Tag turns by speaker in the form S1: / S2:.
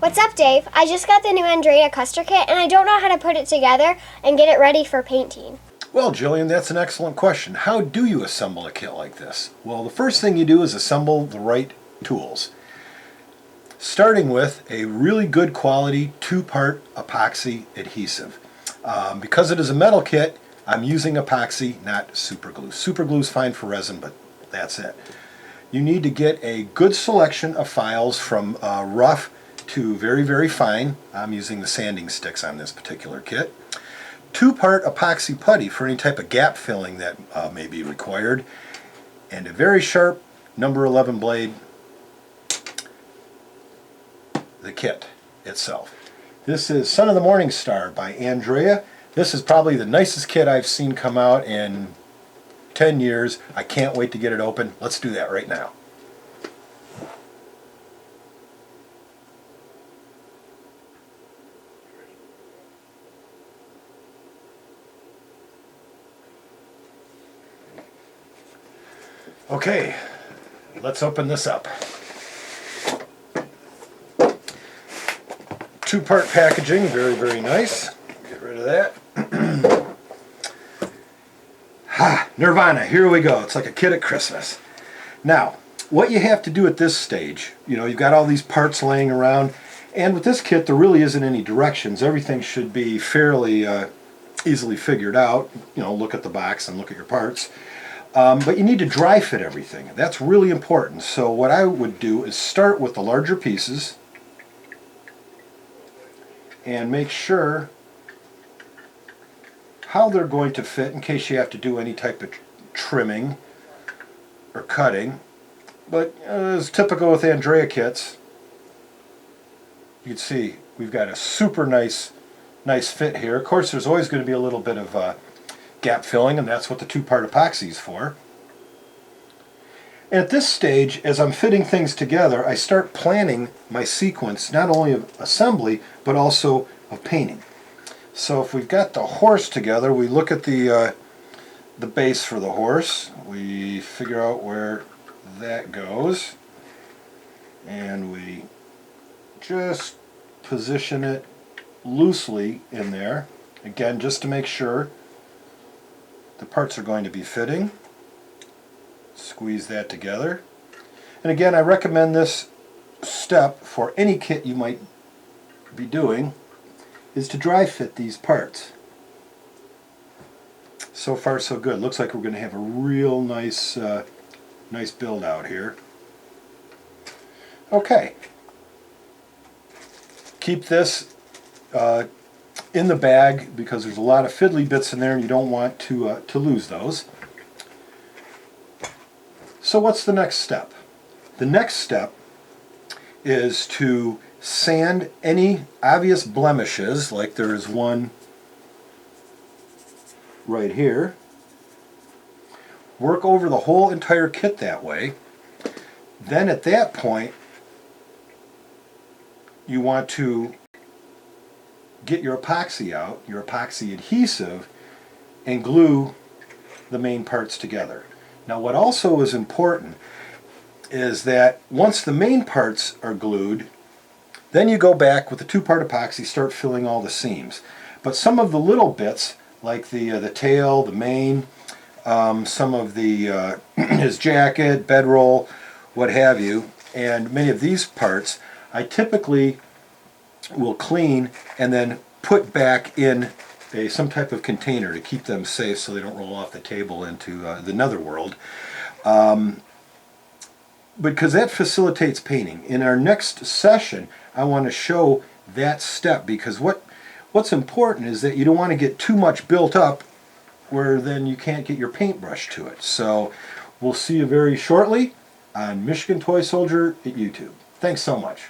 S1: What's up, Dave? I just got the new Andrea Custer kit and I don't know how to put it together and get it ready for painting.
S2: Well, Jillian, that's an excellent question. How do you assemble a kit like this? Well, the first thing you do is assemble the right tools. Starting with a really good quality two-part epoxy adhesive. Because it is a metal kit, I'm using epoxy, not super glue. Super glue is fine for resin, but that's it. You need to get a good selection of files from rough to very, very fine. I'm using the sanding sticks on this particular kit. Two-part epoxy putty for any type of gap filling that may be required. And a very sharp number 11 blade, the kit itself. This is Son of the Morning Star by Andrea. This is probably the nicest kit I've seen come out in 10 years. I can't wait to get it open. Let's do that right now. Okay, let's open this up. Two-part packaging, very, very nice. Get rid of that. Nirvana, here we go. It's like a kid at Christmas. Now, what you have to do at this stage, you've got all these parts laying around, and with this kit there really isn't any directions. Everything should be fairly easily figured out. Look at the box and look at your parts. But you need to dry fit everything. That's really important. So what I would do is start with the larger pieces and make sure how they're going to fit in case you have to do any type of trimming or cutting. But as typical with Andrea kits, you can see we've got a super nice fit here. Of course, there's always going to be a little bit of gap filling, and that's what the two-part epoxy is for. And at this stage, as I'm fitting things together, I start planning my sequence not only of assembly but also of painting. So if we've got the horse together, we look at the base for the horse. We figure out where that goes, and we just position it loosely in there, again just to make sure the parts are going to be fitting. Squeeze that together. And again, I recommend this step for any kit you might be doing, is to dry fit these parts. So far so good. Looks like we're going to have a real nice build out here. Okay. Keep this in the bag because there's a lot of fiddly bits in there and you don't want to lose those. So what's the next step? The next step is to sand any obvious blemishes, like there is one right here. Work over the whole entire kit that way. Then at that point you want to get your epoxy out, your epoxy adhesive, and glue the main parts together. Now what also is important is that once the main parts are glued, then you go back with the two-part epoxy, start filling all the seams. But some of the little bits, like the tail, the mane, some of the his jacket, bedroll, what have you, and many of these parts, I typically will clean and then put back in some type of container to keep them safe so they don't roll off the table into the netherworld. Because that facilitates painting. In our next session, I want to show that step, because what's important is that you don't want to get too much built up where then you can't get your paintbrush to it. So we'll see you very shortly on Michigan Toy Soldier at YouTube. Thanks so much.